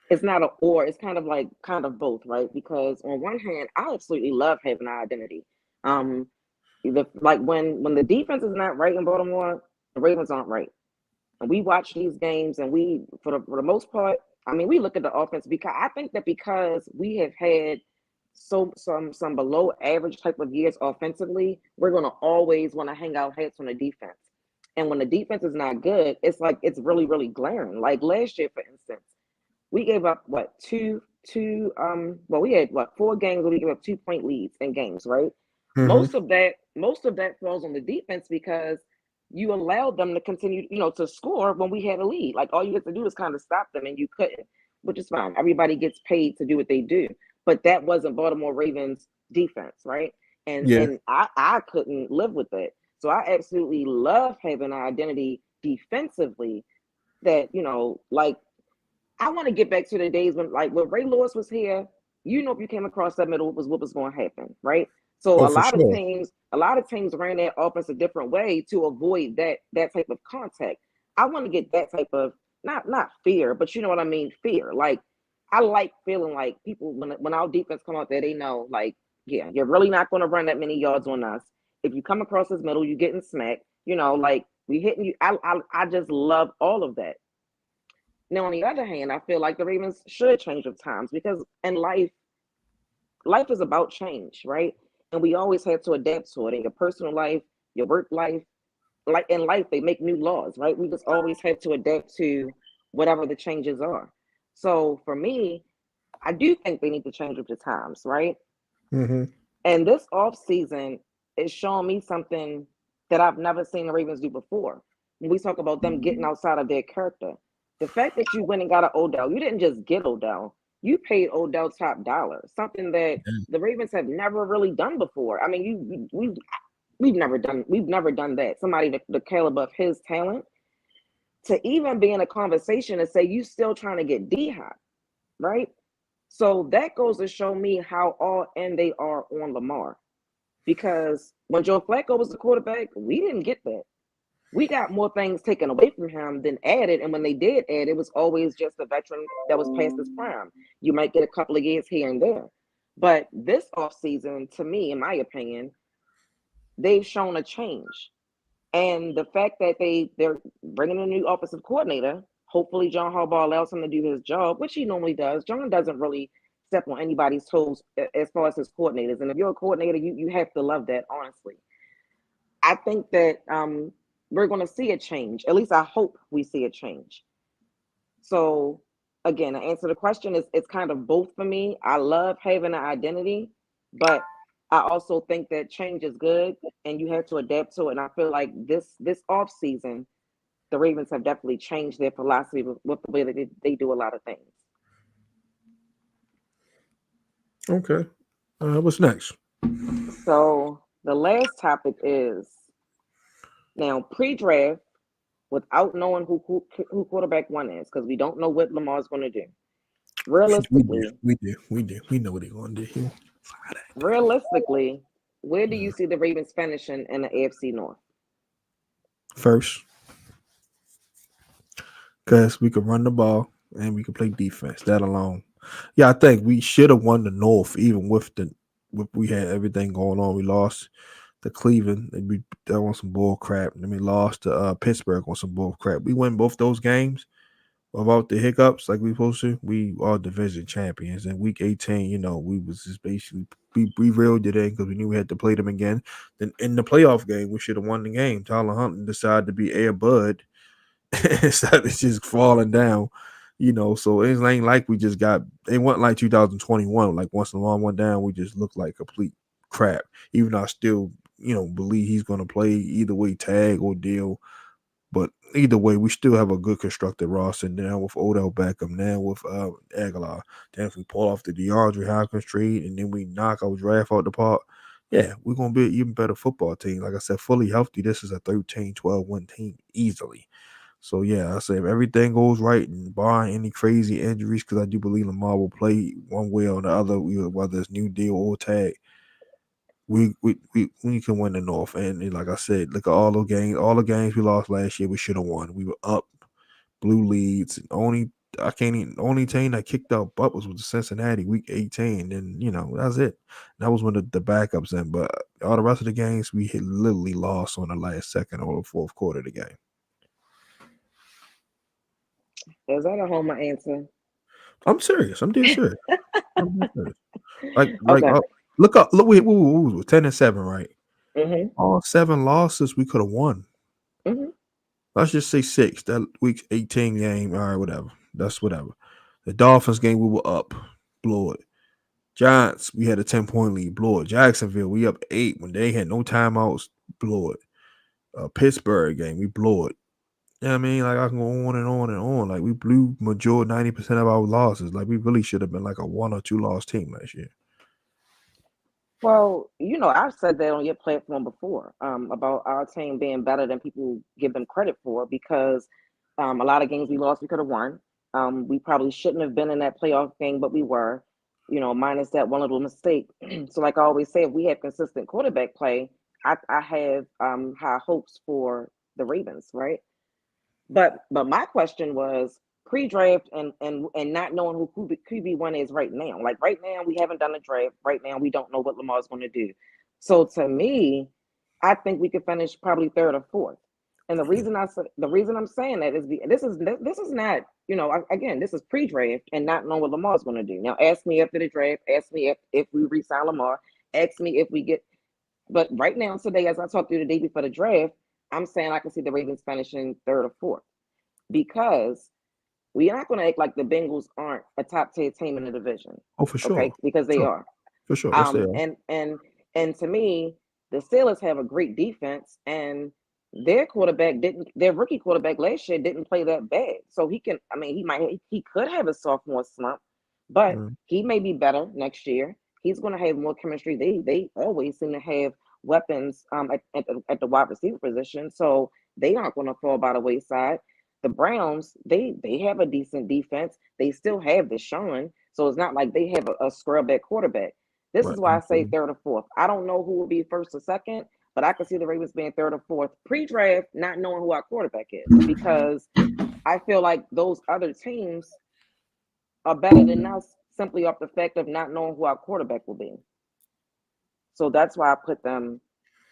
it's not a or. It's kind of both, right? Because on one hand, I absolutely love having an identity. Um, like when the defense is not right in Baltimore, the Ravens aren't right. And we watch these games, and we for the most part, I mean, we look at the offense because I think that because we have had some below average type of years offensively, we're gonna always want to hang our hats on the defense. And when the defense is not good, it's like it's really glaring. Like last year, for instance, we gave up what well, we had what 4 games where we gave up 2 point leads in games, right? Mm-hmm. Most of that falls on the defense because you allowed them to continue, to score when we had a lead. Like all you had to do is kind of stop them, and you couldn't, which is fine. Everybody gets paid to do what they do, but that wasn't Baltimore Ravens defense, right? And Yeah. and I couldn't live with it. So I absolutely love having an identity defensively that like I want to get back to the days when Ray Lewis was here. If you came across that middle, was what was going to happen, right? So Oh, a for lot of sure. teams, a lot of teams ran that offense a different way to avoid that type of contact. I want to get that type of not fear, but you know what I mean, fear. Like I like feeling like people when our defense come out there, they know like, yeah, you're really not going to run that many yards on us. If you come across this middle, you're getting smacked. Like we hitting you. I just love all of that. Now, on the other hand, I feel like the Ravens should change with times because in life is about change, right? And we always have to adapt to it in your personal life, your work life. Like in life, they make new laws, right? We just always have to adapt to whatever the changes are. So for me, I do think they need to change with the times, right? Mm-hmm. And this off season is showing me something that I've never seen the Ravens do before. When we talk about them getting outside of their character, the fact that you went and got an Odell, you didn't just get Odell, you paid Odell top dollar, something that the Ravens have never really done before. I mean, we've never done that. Somebody the caliber of his talent to even be in a conversation and say you still trying to get D Hop, right? So that goes to show me how all in they are on Lamar. Because when Joe Flacco was the quarterback, we didn't get that. We got more things taken away from him than added. And when they did add, it was always just a veteran that was past his prime. You might get a couple of years here and there. But this offseason, to me, in my opinion, they've shown a change. And the fact that they're bringing a new offensive coordinator, hopefully John Harbaugh allows him to do his job, which he normally does. John doesn't really step on anybody's toes as far as his coordinators. And if you're a coordinator, you have to love that, honestly. I think that we're going to see a change. At least I hope we see a change. So again, to answer the question is it's kind of both for me. I love having an identity, but I also think that change is good and you have to adapt to it. And I feel like this off season, the Ravens have definitely changed their philosophy with the way that they do a lot of things. Okay. What's next? So the last topic is now pre-draft without knowing who quarterback one is because we don't know what Lamar's going to do. We do. Realistically, We do. We do. We know what they're going to do. He'll fly that thing. realistically, where do Mm. you see the Ravens finishing in the AFC North? First, because we could run the ball and we could play defense. That alone. Yeah, I think we should have won the North even with we had everything going on. We lost to Cleveland. They beat that on some bull crap. And then we lost to Pittsburgh on some bull crap. We win both those games without the hiccups like we supposed to. We are division champions. In week 18, we was just basically we reeled it in because we knew we had to play them again. Then in the playoff game, we should have won the game. Tyler Huntley decided to be Air Bud instead of just falling down. So it ain't like we just got. It wasn't like 2021. Like once the alarm went down, we just looked like complete crap. Even though I still, believe he's going to play either way, tag or deal. But either way, we still have a good constructed roster now with Odell Beckham, now with Aguilar. Then if we pull off the DeAndre Hopkins trade and then we knock our draft out the park, yeah, we're going to be an even better football team. Like I said, fully healthy, this is a 13, 12 win team easily. So, yeah, I say if everything goes right and barring any crazy injuries, because I do believe Lamar will play one way or the other, whether it's new deal or tag, we can win the North. And like I said, look at all the games we lost last year, we should have won. We were up, blue leads. Only team that kicked out butt was with the Cincinnati week 18. And that's it. That was when the backups in. But all the rest of the games we had literally lost on the last second or the fourth quarter of the game. Is that a homer answer? I'm serious. I'm dead serious. I'm dead serious. Like Okay. look, we 10-7, right? Mm-hmm. All 7 losses we could have won. Mm-hmm. Let's just say 6. That week 18 game, all right, whatever. That's whatever. The Dolphins game, we were up, blew it. Giants, we had a 10-point lead, blew it. Jacksonville, we up 8 when they had no timeouts, blew it. Pittsburgh game, we blew it. You know what I mean? Like I can go on and on and on. Like we blew majority 90% of our losses. Like we really should have been like a 1 or 2 loss team last year. Well, I've said that on your platform before, about our team being better than people give them credit for because a lot of games we lost, we could have won. We probably shouldn't have been in that playoff game, but we were, minus that one little mistake. So, like I always say, if we have consistent quarterback play, I have high hopes for the Ravens, right? But my question was pre-draft and not knowing who QB1 is right now. Like right now, we haven't done a draft. Right now, we don't know what Lamar's going to do. So to me, I think we could finish probably third or fourth. And the reason I'm saying that is this is not again, this is pre-draft and not knowing what Lamar's going to do. Now ask me after the draft. Ask me if we resign Lamar. Ask me if we get. But right now, today, as I talked to you the day before the draft, I'm saying I can see the Ravens finishing third or fourth because we are not going to act like the Bengals aren't a top 10 team in the division. Oh, for Okay, sure. because they Sure. are. For sure. Yes, they are. And to me, the Steelers have a great defense, and their rookie quarterback last year didn't play that bad. So he can, I mean, he could have a sophomore slump, but Mm. he may be better next year. He's going to have more chemistry. They always seem to have weapons at the wide receiver position, so they aren't going to fall by the wayside. The Browns, they have a decent defense. They still have Deshaun, so it's not like they have a scrub back quarterback. This Right. is why I say third or fourth. I don't know who will be first or second, but I can see the Ravens being third or fourth pre-draft, not knowing who our quarterback is, because I feel like those other teams are better than us simply off the fact of not knowing who our quarterback will be. So that's why I put them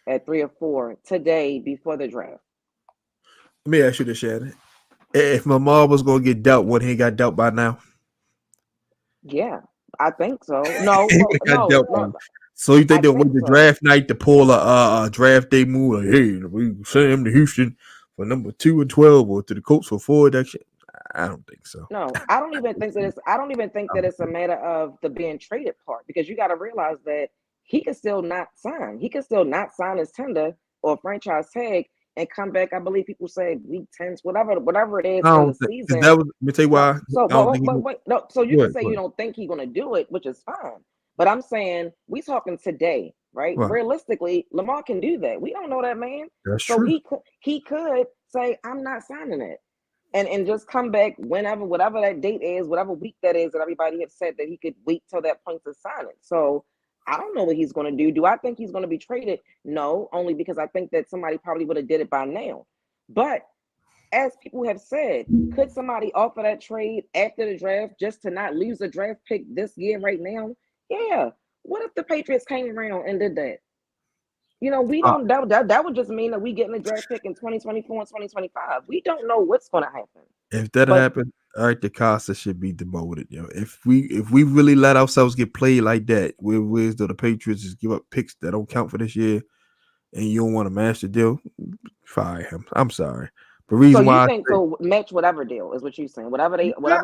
at 3 or 4 today before the draft. Let me ask you this, Shannon. If my mom was gonna get dealt, would he got dealt by now? Yeah, I think so. No, He well, got no, dealt by. no, So you think I they'll wait think the so. draft night to pull a draft day move? Like, hey, we send him to Houston for number 2 and 12, or to the Colts for 4 that shit. I don't think so. No, I don't even think that it's. I don't even think that it's a matter of the being traded part because you got to realize that he can still not sign. He can still not sign his tender or franchise tag and come back. I believe people say week 10, whatever it is I in the don't think because season. that was. Let me tell you No, why. so I don't but think. but wait, no. So you Go can ahead. say Go you ahead. don't think he's going to do it, which is fine. But I'm saying we talking today, right? Right. Realistically, Lamar can do that. We don't know that man, That's so true. he could say I'm not signing it and just come back whenever, whatever that date is, whatever week that is that everybody had said that he could wait till that point to sign it. So I don't know what he's going to do. Do I think he's going to be traded? No, only because I think that somebody probably would have did it by now. But as people have said, could somebody offer that trade after the draft just to not lose a draft pick this year right now? Yeah. What if the Patriots came around and did that? We Uh, don't. That would just mean that we getting a draft pick in 2024 and 2025. We don't know what's going to happen. if that But happened, Eric DeCosta should be demoted. If we really let ourselves get played like that, whereas though the Patriots just give up picks that don't count for this year, and you don't want to match the deal, fire him. I'm sorry. The so reason you why I think say so? Match whatever deal is what you saying. Whatever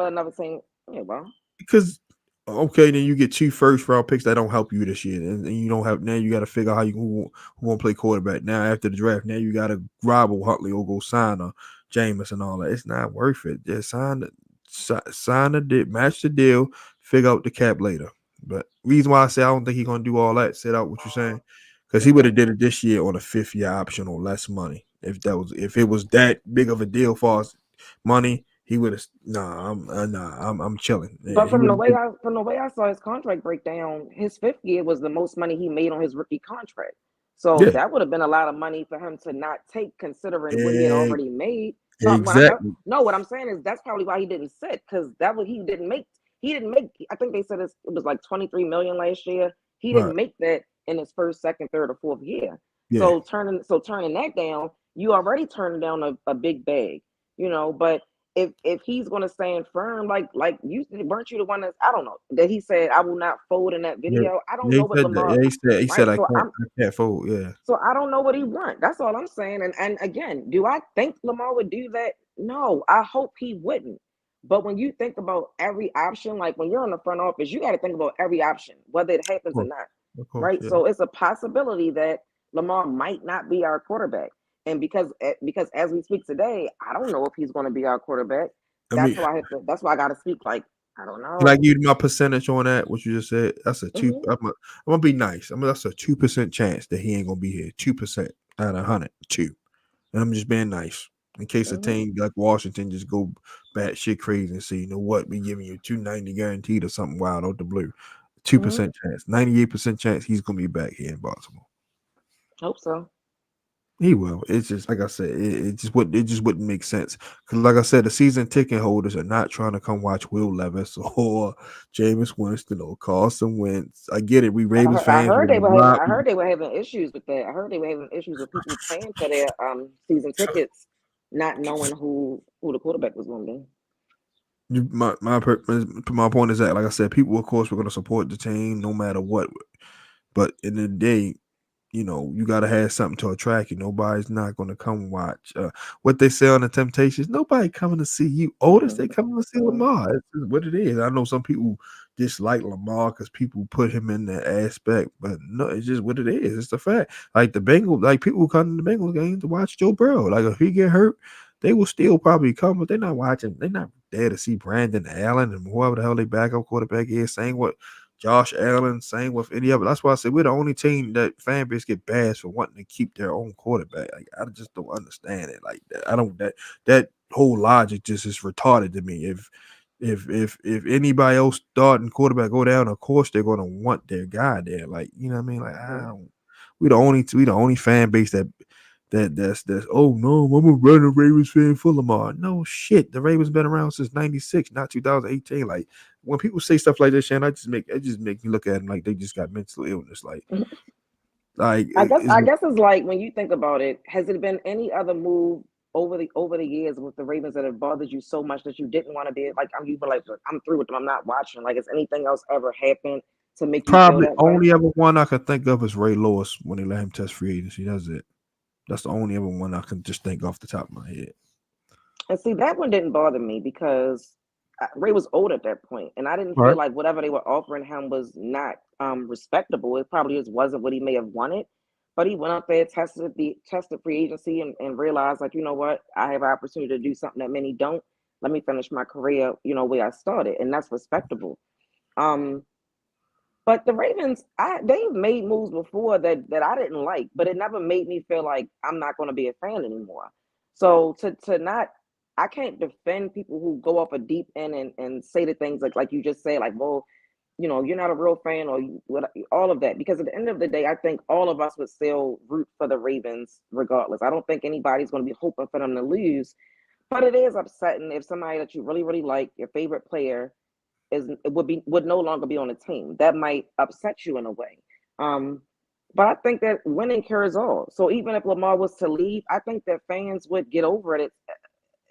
another thing. Yeah, well, because okay, then you get 2 first-round picks that don't help you this year, and you don't have now. You got to figure out how you who won't play quarterback now after the draft. Now you got to grab Huntley or go sign a Jameis and all that. It's not worth it. Just sign the deal, match the deal, figure out the cap later. But reason why I say I don't think he's gonna do all that, set out what you're saying, because he would have did it this year on a 5th-year option or less money. If it was that big of a deal for us money, he would have. I'm chilling. but He would have did. from the way I saw his contract breakdown, his 5th year was the most money he made on his rookie contract. So Yeah, that would have been a lot of money for him to not take, considering what he had e- already made. So exactly. no, what I'm saying is that's probably why he didn't sit, because that was he didn't make. He didn't make. I think they said it was like 23 million last year. He Right. didn't make that in his first, second, third, or fourth year. Yeah. Turning that down, you already turning down a big bag, But if he's going to stand firm, like you weren't you the one that, I don't know, that he said I will not fold in that Yeah. video. I don't Yeah. know He what said that. Lamar, Yeah. He said right? I can't fold. Yeah. So I don't know what he wants. That's all I'm saying. And again, do I think Lamar would do that? No, I hope he wouldn't. But when you think about every option, like when you're in the front office, you got to think about every option, whether it Of happens or course. not, Of course. right? Yeah. So it's a possibility that Lamar might not be our quarterback. And because as we speak today, I don't know if he's going to be our quarterback. I mean, That's why I got to speak like I don't can I know. give you my percentage on that? What you just said? That's a two. Hmm. I'm gonna be nice. I mean, that's a 2% chance that he ain't gonna be here. 2% out of 100. Two. And I'm just being nice in case a Hmm. team like Washington just go bat shit crazy and say, you know what, we giving you 290 guaranteed or something wild out the blue. two Hmm. percent chance, 98% chance he's gonna be back here in Baltimore. Hope so. He will. It's just like I said, it just wouldn't make sense. Because like I said, the season ticket holders are not trying to come watch Will Levis or Jameis Winston or Carson Wentz. I get it. We Ravens I fans heard want they to were having. rob. I heard they were having issues with that. I heard they were having issues with people paying for their season tickets, not knowing who the quarterback was going to be. My point is that, like I said, people of course were going to support the team no matter what. But in the day, you got to have something to attract you. Nobody's not going to come watch what they say on the Temptations. Nobody coming to see you. Otis, they coming to see Mm-hmm. Lamar. It's just what it is. I know some people dislike Lamar because people put him in that aspect, but no, it's just what it is. It's the fact. Like the Bengals, like people come to the Bengals game to watch Joe Burrow. Like if he get hurt, they will still probably come, but they're not watching. They're not there to see Brandon Allen and whoever the hell they backup quarterback is. Saying what Josh Allen, same with any other. That's why I said we're the only team that fan base get bashed for wanting to keep their own quarterback. Like I just don't understand it. Like that, I don't that whole logic just is retarded to me. If anybody else starting quarterback go down, of course they're gonna want their guy there. Like you know what I mean? Like I Mm-hmm. don't. We the only fan base that's oh no, I'm a running Ravens fan for Lamar. No shit. The Ravens been around since '96, not 2018. Like when people say stuff like this, Shan, it just make me look at them like they just got mental illness. Like I guess it's like when you think about it, has it been any other move over the years with the Ravens that have bothered you so much that you didn't want to be like you were like I'm through with them, I'm not watching. Like has anything else ever happened to make you feel probably that way? only ever one I could think of is Ray Lewis when they let him test free agency. That's it. That's the only ever one I can just think off the top of my head. And see, that one didn't bother me because Ray was old at that point, and I didn't feel Right. like whatever they were offering him was not respectable. It probably just wasn't what he may have wanted. But he went up there, tested free agency, and realized like, you know what, I have an opportunity to do something that many don't. Let me finish my career, where I started, and that's respectable. Um, but the Ravens, they've made moves before that I didn't like, but it never made me feel like I'm not going to be a fan anymore. So to not, I can't defend people who go off a deep end and say the things like you just say, like, well, you're not a real fan or all of that. Because at the end of the day, I think all of us would still root for the Ravens regardless. I don't think anybody's going to be hoping for them to lose, but it is upsetting if somebody that you really really like, your favorite player, would no longer be on the team. That might upset you in a way. Um, But I think that winning cures all. So even if Lamar was to leave, I think that fans would get over it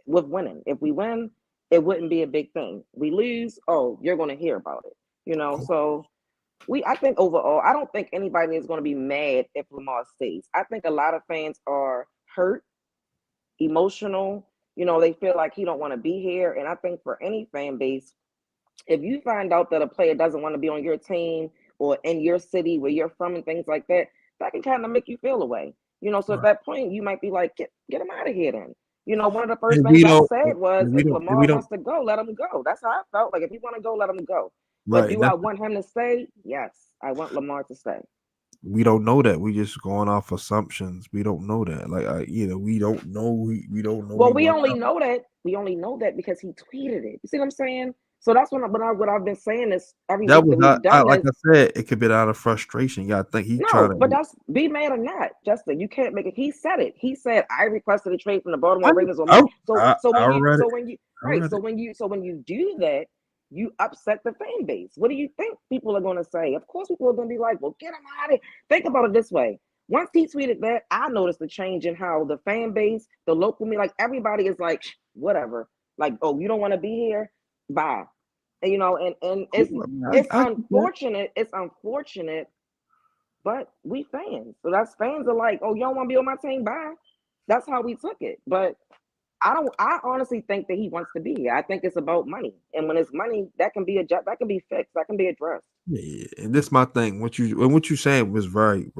with winning. If we win, it wouldn't be a big thing. We lose, oh, you're going to hear about it. So I think overall, I don't think anybody is going to be mad if Lamar stays. I think a lot of fans are hurt, emotional. They feel like he don't want to be here. And I think for any fan base, if you find out that a player doesn't want to be on your team or in your city where you're from and things like that, that can kind of make you feel away. So at Right. that point, you might be like, get him out of here then. One of the first And things we I don't, said was, and we if don't, and we Lamar don't. wants to go, let him go. That's how I felt. Like, if he want to go, let him go. But Right. And do I that's, want him to stay? Yes, I want Lamar to stay. we don't know that. We just going off assumptions. We don't know that. Like, we don't know. We don't know he Well, we wants only out. know that because he tweeted it. You see what I'm saying? So that's what I've been saying is every That week was that not. we've done Like this. I said, it could be out of frustration. Yeah, I think he trying No, but to. that's be mad or not, Justin. You can't make it. He said it. He said I requested a trade from the I, Baltimore Ravens on Monday. So so I when you read it. so when you I right read so it. when you do that, you upset the fan base. What do you think people are going to say? Of course, people are going to be like, "Well, get him out of here." Think about it this way. Once he tweeted that, I noticed a change in how the fan base, the local me, like everybody is like, whatever. Like, oh, you don't want to be here? Bye. And Cool. it's I get that. unfortunate. It's unfortunate, but we fans. So that's fans are like, oh, you don't want to be on my team? Bye. That's how we took it. But I honestly think that he wants to be here. I think it's about money. And when it's money, that can be that can be fixed. That can be addressed. Yeah, and this my thing. What you saying was very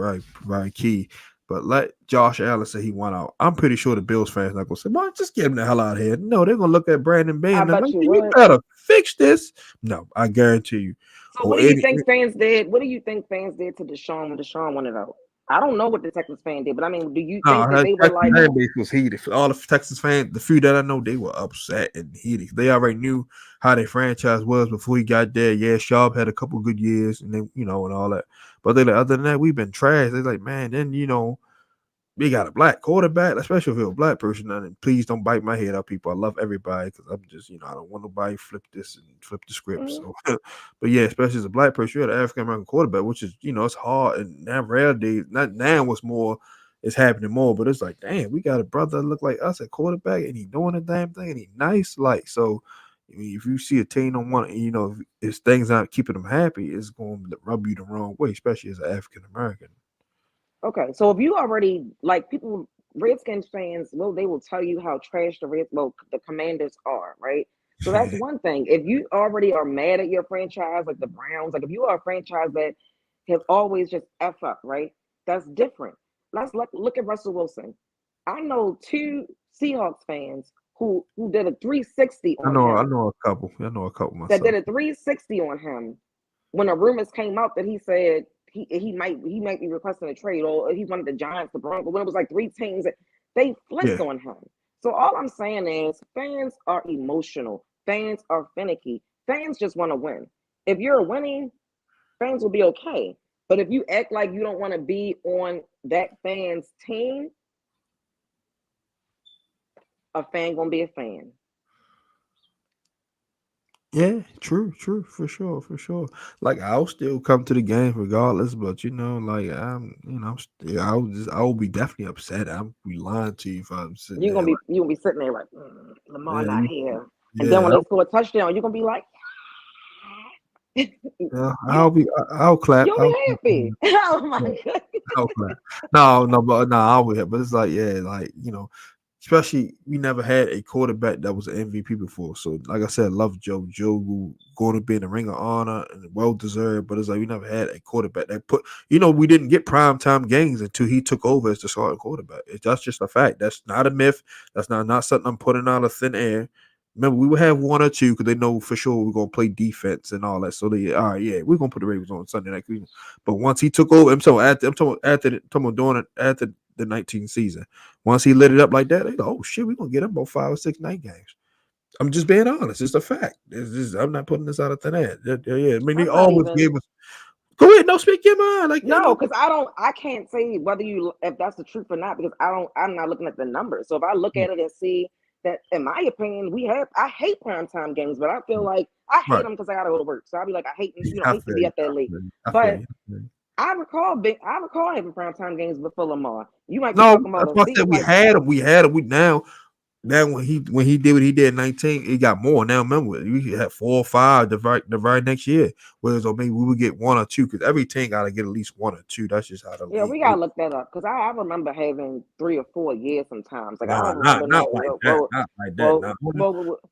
key. But let Josh Allen say he went out. I'm pretty sure the Bills fans not gonna say, "Man, just get him the hell out of here." No, they're gonna look at Brandon I Bain and bet like, you "You would. better fix this." No, I guarantee you. So what Or do you any, think fans did? What do you think fans did to Deshaun when Deshaun wanted out? I don't know what the Texans fan did, but I mean, do you no, think that her they were Texas like, fan base was heated. All the Texas fans, the few that I know, they were upset and heated. They already knew how their franchise was before he got there. Yeah, Schaub had a couple good years, and then and all that. But they like, other than that, we've been trash. They're like, man, then we got a black quarterback, especially if you're a black person. And please don't bite my head out, people. I love everybody because I'm just, I don't want nobody flip this and flip the script. mm, So, but yeah, especially as a black person, you're an African American quarterback, which is, it's hard. And now, nowadays, not now, what's more, it's happening more. But it's like, damn, we got a brother that look like us at quarterback, and he doing the damn thing, and he nice. Like, so, I mean, if you see a team on one, if things aren't keeping them happy, it's going to rub you the wrong way, especially as an African American. okay, so if you already like people, Redskins fans, they will tell you how trash the Commanders are, right? So that's one thing. If you already are mad at your franchise, like the Browns, like if you are a franchise that has always just f up, right? That's different. Let's look at Russell Wilson. I know two Seahawks fans who did a 360 I on know, I him. know a couple. I know a couple That did myself. a 360 on him when the rumors came out that he said he might be requesting a trade or he wanted the Giants, the Broncos. When it was like three teams, they flipped Yeah, on him. So all I'm saying is fans are emotional. Fans are finicky. Fans just want to win. If you're winning, fans will be okay. But if you act like you don't want to be on that fan's team, a fan gonna be a fan. yeah, true, for sure, for sure. Like I'll still come to the game regardless, but like I will be definitely upset. I'll be lying to you if I'm sitting You're there gonna like, be you gonna be sitting there like Lamar yeah, not here. And then yeah, when they score a touchdown, you're gonna be like, I'll you be, I'll clap, you'll I'll be clap. happy. Oh my Yeah, god. I'll clap. No, no, but no, I'll be, but it's like, yeah, like especially we never had a quarterback that was an MVP before. So, like I said, I love Joe. Joe going to be in the Ring of Honor and well deserved. But it's like we never had a quarterback that put. We didn't get primetime games until he took over as the starting quarterback. That's just a fact. That's not a myth. That's not something I'm putting out of thin air. Remember, we would have one or two because they know for sure we're gonna play defense and all that. So they, all right, yeah, we're gonna put the Ravens on Sunday night. But once he took over, I'm talking about doing it after the 19th season. Once he lit it up like that, they go, oh shit, we're gonna get him about 5 or 6 night games. I'm just being honest. It's a fact. I'm not putting this out of thin air. Yeah, yeah, yeah. I mean, they I'm not always even gave us. Go ahead, no, speak your mind. Like no, because I can't say whether you if that's the truth or not because I'm not looking at the numbers. So if I look yeah, at it and see that in my opinion, I hate primetime games, but I feel like I hate right. them because I gotta go to work. So I'll be like, I hate I hate to feel be you. up that late. I feel But you. I feel you. I recall having primetime games before Lamar. You might be No, talking about that's a why I said season we like had him. We had him. We now when he did what he did in 19, he got more. Now remember, we had 4 or 5 the very next year. Whereas or maybe we would get 1 or 2 because every team got to get at least 1 or 2. That's just how the yeah, league we works. gotta look that up because I remember having 3 or 4 years sometimes. Like I Nah, don't not remember not no. like Well, that. well, Not like that. well, Nah.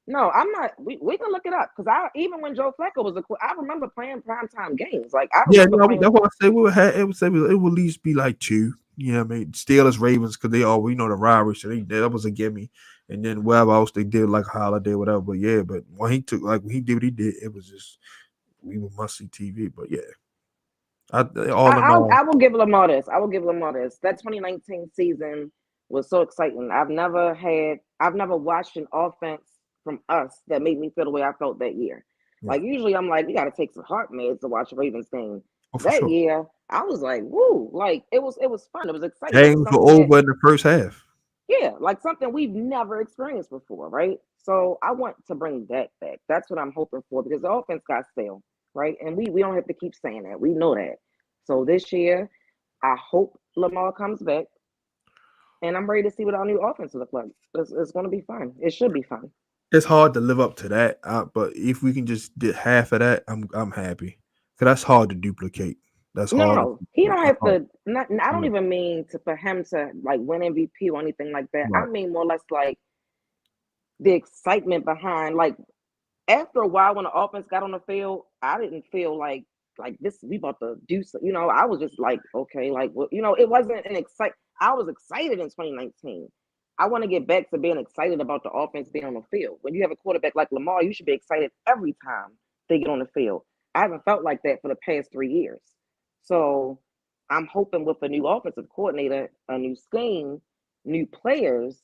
no, I'm not. We can look it up because I even when Joe Flacco was I remember playing primetime games. Like I Yeah, remember no, playing. that's why I say we would have. It would say it would at least be like 2. You know what I mean? Steelers, Ravens, because they all we know the rivalry, so that was a gimme. And then whatever else they did, like holiday, whatever. But yeah, but when he did what he did, it was just we were must see TV. But yeah, all them I will give Lamar this. I will give Lamar this. That 2019 season was so exciting. I've never watched an offense from us that made me feel the way I felt that year. yeah, Like usually I'm like, you gotta take some heart meds to watch a Ravens game. oh for That sure. year, I was like, woo, like it was fun. It was exciting. It was Games were something that over in the first half. yeah, like something we've never experienced before, right? So I want to bring that back. That's what I'm hoping for because the offense got stale, right? And we don't have to keep saying that. We know that. So this year, I hope Lamar comes back, and I'm ready to see what our new offense look like. It's going to be fun. It should be fun. It's hard to live up to that, but if we can just get half of that, I'm happy. Cause that's hard to duplicate. That's No, no, hard to no. He don't That's have hard. to. Not, I don't Yeah, even mean for him to like win MVP or anything like that. I right. mean more or less like the excitement behind like after a while when the offense got on the field, I didn't feel like this we about to do so, I was just like, okay, like well, it wasn't an excite I was excited in 2019. I want to get back to being excited about the offense being on the field. When you have a quarterback like Lamar, you should be excited every time they get on the field. I haven't felt like that for the past 3 years. So I'm hoping with a new offensive coordinator, a new scheme, new players,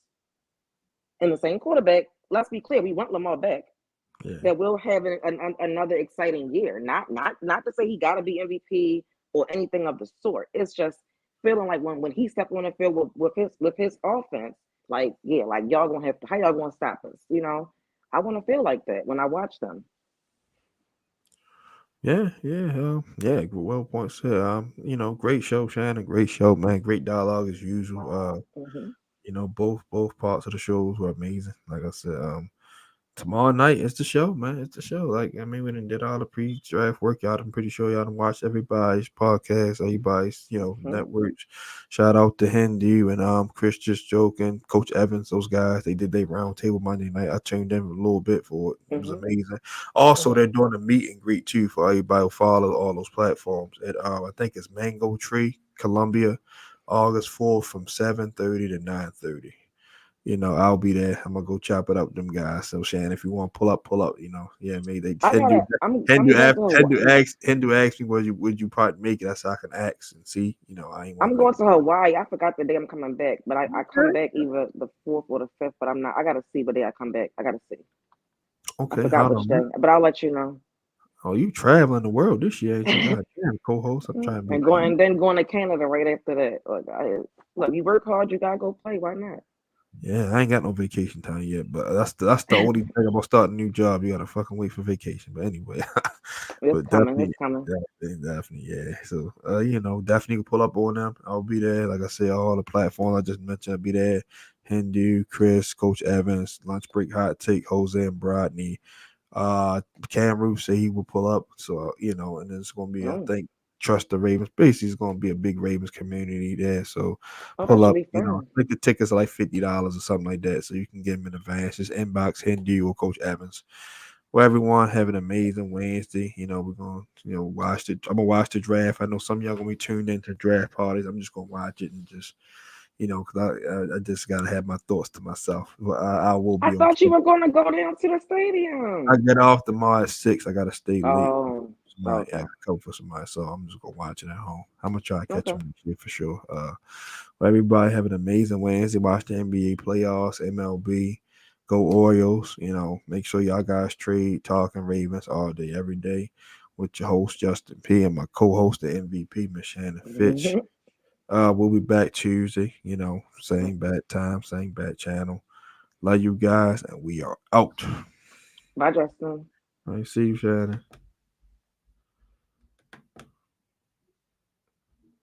and the same quarterback, let's be clear, we want Lamar back Yeah. that we'll have another exciting year. Not to say he got to be MVP or anything of the sort. It's just feeling like when he stepped on the field with his offense, like yeah, like y'all gonna have to how y'all gonna stop us? I want to feel like that when I watch them. Yeah. Well point said. Great show, Shannon. Great show, man. Great dialogue as usual. Hmm. Both parts of the shows were amazing. Like I said, tomorrow night it's the show, man. It's the show. Like I mean, we done did all the pre-draft workout. I'm pretty sure y'all done watched everybody's podcast, everybody's Hmm. networks. Shout out to Hindu and Chris Just Joking, Coach Evans, those guys. They did their round table Monday night. I tuned in a little bit for it. It was Hmm. amazing. Also, Hmm. they're doing a meet and greet too for everybody who follow all those platforms. At I think it's Mango Tree, Columbia, August 4th from 7:30 to 9:30. I'll be there. I'm gonna go chop it up with them guys. So Shannon, if you want to pull up, pull up. Yeah, maybe they I Hindu gotta. I'm Hindu going asked to Hindu Hawaii. asked Hindu asked me would you probably make it? I said I can ask and see. I ain't want to I'm make going it. to Hawaii. I forgot the day I'm coming back, but I come Okay. back either the fourth or the fifth. But I'm not. I gotta see what day I come back. I gotta see. I Okay, forgot hold which on. day, but I'll let you know. Oh, you traveling the world this year, ain't you? God damn, co-host. I'm trying to make sure you. And then going to Canada right after that. Look, you work hard, you gotta go play. Why not? Yeah, I ain't got no vacation time yet, but that's the only thing about starting a new job. You gotta fucking wait for vacation. But anyway, It's but coming. definitely, It's coming. definitely, yeah. So, definitely pull up on them. I'll be there. Like I said, all the platforms I just mentioned, I'll be there. Hindu, Chris, Coach Evans, Lunch Break Hot Take, Jose and Brodney. Cam Roof say he will pull up. So, and then it's gonna be, I Oh, think, Trust the Ravens. Basically, it's gonna be a big Ravens community there. So oh, that pull should up. be I fun. think the tickets are like $50 or something like that. So you can get them in advance. Just inbox Hindu or Coach Evans. Well, everyone have an amazing Wednesday. We're gonna, watch it. I'm gonna watch the draft. I know some of y'all gonna be tuned into draft parties. I'm just gonna watch it and just, because I just gotta have my thoughts to myself. But I will I be on thought you Twitter. were going to go down to the I stadium. get off tomorrow at 6. I gotta stay late. Oh, Somebody, I okay, cover for somebody, so I'm just gonna watch it at home. I'm gonna try to catch okay. them this year for sure. But everybody have an amazing Wednesday. Watch the NBA playoffs, MLB. Go Orioles. Make sure y'all guys trade talking Ravens all day, every day, with your host Justin P and my co-host, the MVP, Miss Shannon Fitch. We'll be back Tuesday. Same bad time, same bad channel. Love you guys, and we are out. Bye, Justin. I see you, Shannon.